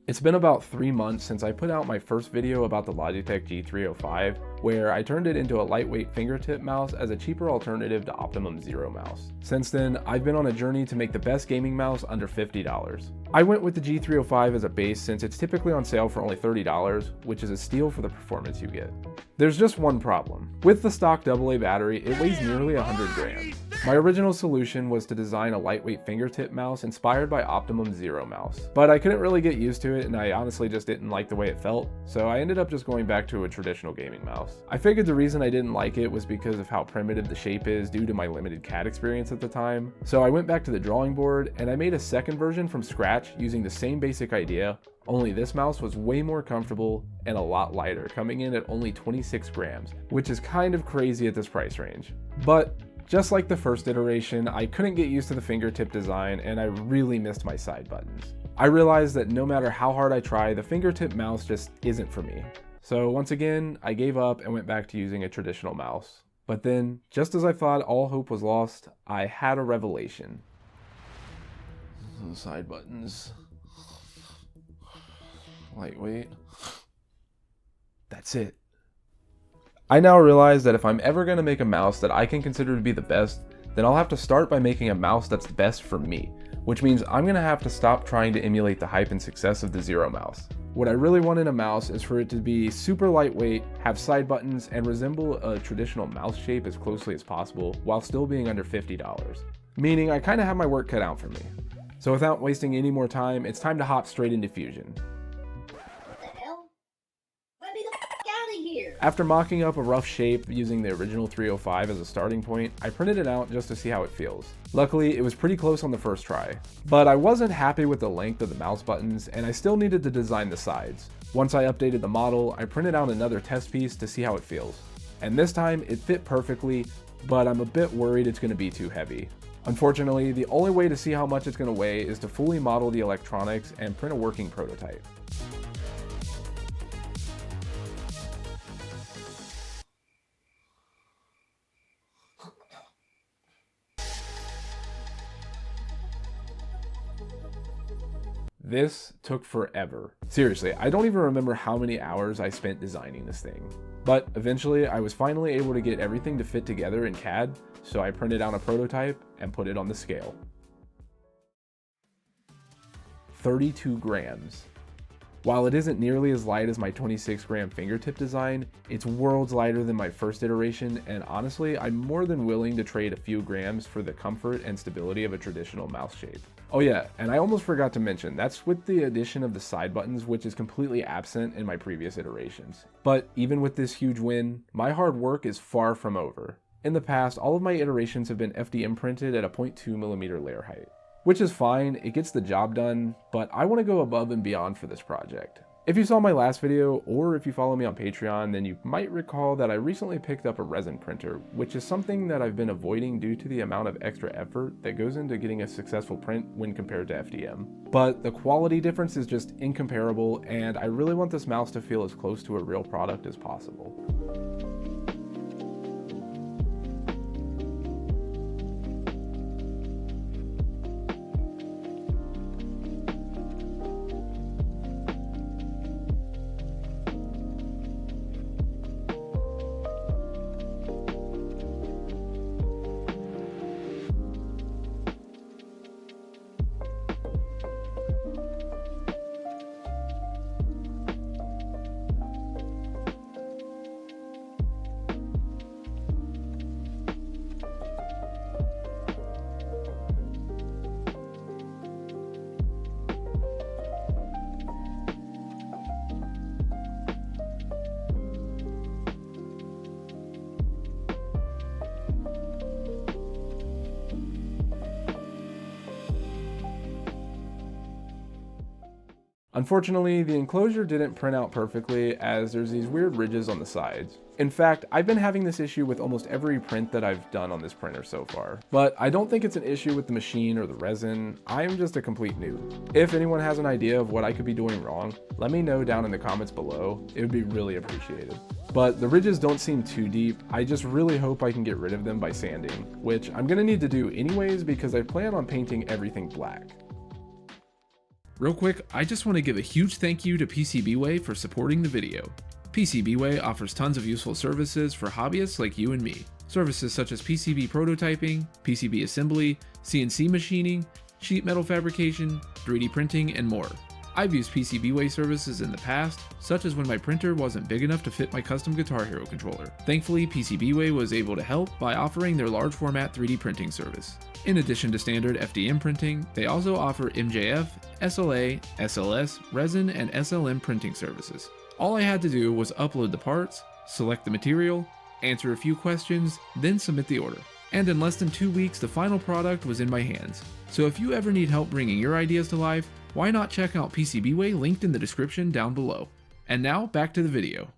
It's been about 3 months since I put out my first video about the Logitech G305, where I turned it into a lightweight fingertip mouse as a cheaper alternative to Optimum Zero mouse. Since then, I've been on a journey to make the best gaming mouse under $50. I went with the G305 as a base since it's typically on sale for only $30, which is a steal for the performance you get. There's just one problem. With the stock AA battery, it weighs nearly 100 grams. My original solution was to design a lightweight fingertip mouse inspired by Optimum Zero mouse, but I couldn't really get used to it and I honestly just didn't like the way it felt, so I ended up just going back to a traditional gaming mouse. I figured the reason I didn't like it was because of how primitive the shape is due to my limited CAD experience at the time, so I went back to the drawing board and I made a second version from scratch using the same basic idea, only this mouse was way more comfortable and a lot lighter, coming in at only 26 grams, which is kind of crazy at this price range. But just like the first iteration, I couldn't get used to the fingertip design and I really missed my side buttons. I realized that no matter how hard I try, the fingertip mouse just isn't for me. So once again, I gave up and went back to using a traditional mouse. But then, just as I thought all hope was lost, I had a revelation. Side buttons. Lightweight. That's it. I now realize that if I'm ever going to make a mouse that I can consider to be the best, then I'll have to start by making a mouse that's best for me, which means I'm going to have to stop trying to emulate the hype and success of the Zero mouse. What I really want in a mouse is for it to be super lightweight, have side buttons, and resemble a traditional mouse shape as closely as possible while still being under $50. Meaning I kind of have my work cut out for me. So without wasting any more time, it's time to hop straight into Fusion. After mocking up a rough shape using the original 305 as a starting point, I printed it out just to see how it feels. Luckily, it was pretty close on the first try. But I wasn't happy with the length of the mouse buttons, and I still needed to design the sides. Once I updated the model, I printed out another test piece to see how it feels. And this time, it fit perfectly, but I'm a bit worried it's going to be too heavy. Unfortunately, the only way to see how much it's going to weigh is to fully model the electronics and print a working prototype. This took forever. Seriously, I don't even remember how many hours I spent designing this thing. But eventually, I was finally able to get everything to fit together in CAD, so I printed out a prototype and put it on the scale. 32 grams. While it isn't nearly as light as my 26 gram fingertip design, it's worlds lighter than my first iteration, and honestly, I'm more than willing to trade a few grams for the comfort and stability of a traditional mouse shape. Oh yeah, and I almost forgot to mention, that's with the addition of the side buttons, which is completely absent in my previous iterations. But even with this huge win, my hard work is far from over. In the past, all of my iterations have been FDM printed at a 0.2mm layer height. Which is fine, it gets the job done, but I want to go above and beyond for this project. If you saw my last video, or if you follow me on Patreon, then you might recall that I recently picked up a resin printer, which is something that I've been avoiding due to the amount of extra effort that goes into getting a successful print when compared to FDM. But the quality difference is just incomparable, and I really want this mouse to feel as close to a real product as possible. Unfortunately, the enclosure didn't print out perfectly as there's these weird ridges on the sides. In fact, I've been having this issue with almost every print that I've done on this printer so far. But I don't think it's an issue with the machine or the resin, I'm just a complete noob. If anyone has an idea of what I could be doing wrong, let me know down in the comments below, it would be really appreciated. But the ridges don't seem too deep, I just really hope I can get rid of them by sanding, which I'm gonna need to do anyways because I plan on painting everything black. Real quick, I just want to give a huge thank you to PCBWay for supporting the video. PCBWay offers tons of useful services for hobbyists like you and me. Services such as PCB prototyping, PCB assembly, CNC machining, sheet metal fabrication, 3D printing, and more. I've used PCBWay services in the past, such as when my printer wasn't big enough to fit my custom Guitar Hero controller. Thankfully, PCBWay was able to help by offering their large format 3D printing service. In addition to standard FDM printing, they also offer MJF, SLA, SLS, resin, and SLM printing services. All I had to do was upload the parts, select the material, answer a few questions, then submit the order. And in less than 2 weeks, the final product was in my hands. So if you ever need help bringing your ideas to life, why not check out PCBWay linked in the description down below. And now back to the video.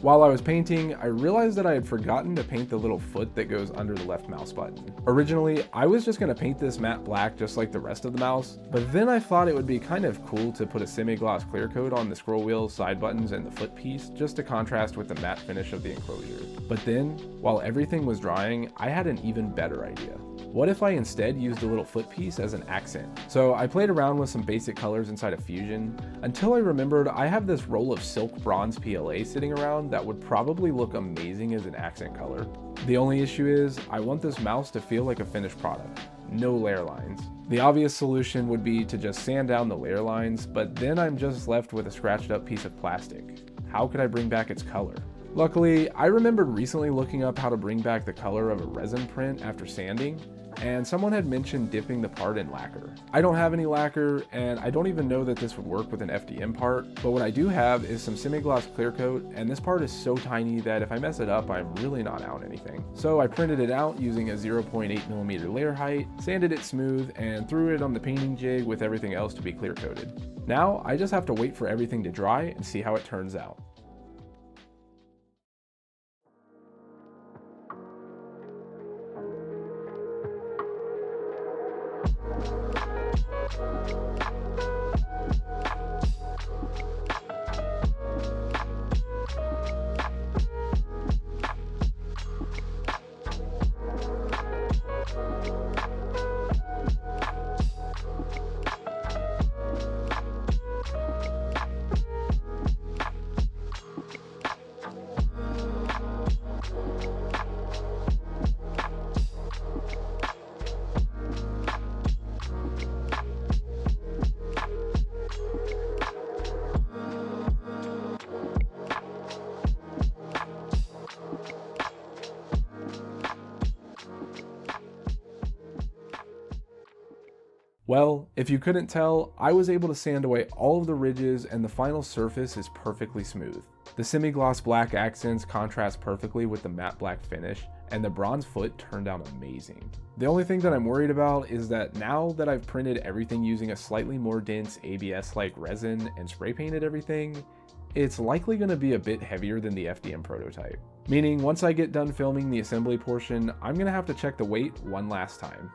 While I was painting, I realized that I had forgotten to paint the little foot that goes under the left mouse button. Originally, I was just going to paint this matte black just like the rest of the mouse, but then I thought it would be kind of cool to put a semi-gloss clear coat on the scroll wheel, side buttons, and the foot piece just to contrast with the matte finish of the enclosure. But then, while everything was drying, I had an even better idea. What if I instead used the little foot piece as an accent? So I played around with some basic colors inside of Fusion until I remembered I have this roll of silk bronze PLA sitting around that would probably look amazing as an accent color. The only issue is I want this mouse to feel like a finished product, no layer lines. The obvious solution would be to just sand down the layer lines, but then I'm just left with a scratched up piece of plastic. How could I bring back its color? Luckily, I remembered recently looking up how to bring back the color of a resin print after sanding, and someone had mentioned dipping the part in lacquer. I don't have any lacquer, and I don't even know that this would work with an FDM part, but what I do have is some semi-gloss clear coat, and this part is so tiny that if I mess it up, I'm really not out anything. So I printed it out using a 0.8mm layer height, sanded it smooth, and threw it on the painting jig with everything else to be clear coated. Now, I just have to wait for everything to dry and see how it turns out. Well, if you couldn't tell, I was able to sand away all of the ridges and the final surface is perfectly smooth. The semi-gloss black accents contrast perfectly with the matte black finish, and the bronze foot turned out amazing. The only thing that I'm worried about is that now that I've printed everything using a slightly more dense ABS-like resin and spray painted everything, it's likely going to be a bit heavier than the FDM prototype. Meaning, once I get done filming the assembly portion, I'm going to have to check the weight one last time.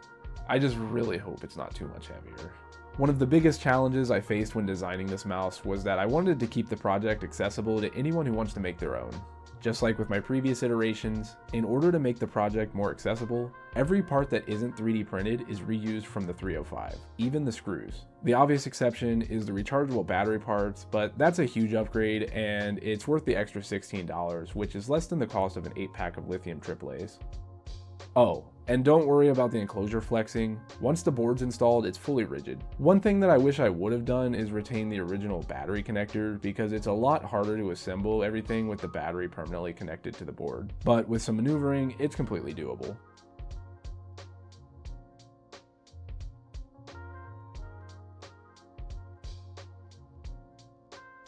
I just really hope it's not too much heavier. One of the biggest challenges I faced when designing this mouse was that I wanted to keep the project accessible to anyone who wants to make their own. Just like with my previous iterations, in order to make the project more accessible, every part that isn't 3D printed is reused from the 305, even the screws. The obvious exception is the rechargeable battery parts, but that's a huge upgrade and it's worth the extra $16, which is less than the cost of an 8-pack of lithium AAAs. Oh, and don't worry about the enclosure flexing. Once the board's installed, it's fully rigid. One thing that I wish I would have done is retain the original battery connector because it's a lot harder to assemble everything with the battery permanently connected to the board. But with some maneuvering, it's completely doable.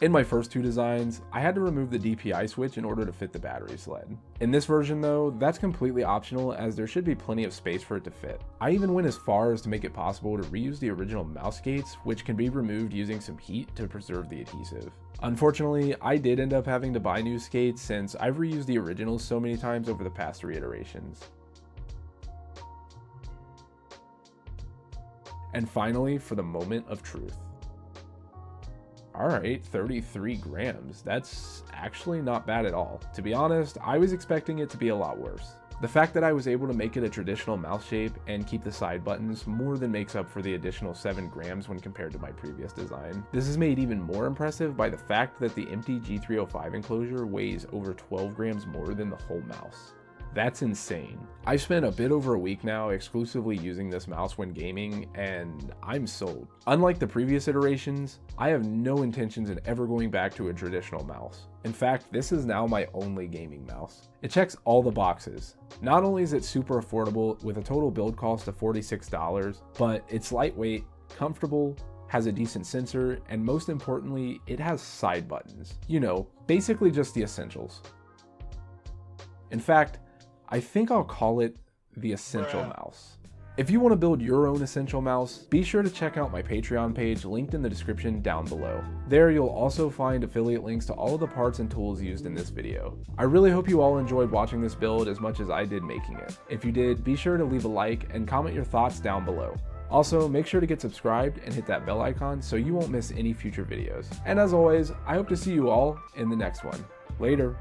In my first two designs, I had to remove the DPI switch in order to fit the battery sled. In this version though, that's completely optional as there should be plenty of space for it to fit. I even went as far as to make it possible to reuse the original mouse gates, which can be removed using some heat to preserve the adhesive. Unfortunately, I did end up having to buy new skates since I've reused the originals so many times over the past 3 iterations. And finally, for the moment of truth. Alright, 33 grams. That's actually not bad at all. To be honest, I was expecting it to be a lot worse. The fact that I was able to make it a traditional mouse shape and keep the side buttons more than makes up for the additional 7 grams when compared to my previous design. This is made even more impressive by the fact that the empty G305 enclosure weighs over 12 grams more than the whole mouse. That's insane. I've spent a bit over a week now exclusively using this mouse when gaming, and I'm sold. Unlike the previous iterations, I have no intentions in ever going back to a traditional mouse. In fact, this is now my only gaming mouse. It checks all the boxes. Not only is it super affordable with a total build cost of $46, but it's lightweight, comfortable, has a decent sensor, and most importantly, it has side buttons. You know, basically just the essentials. In fact, I think I'll call it the Essential Mouse. If you want to build your own Essential Mouse, be sure to check out my Patreon page linked in the description down below. There you'll also find affiliate links to all of the parts and tools used in this video. I really hope you all enjoyed watching this build as much as I did making it. If you did, be sure to leave a like and comment your thoughts down below. Also, make sure to get subscribed and hit that bell icon so you won't miss any future videos. And as always, I hope to see you all in the next one. Later.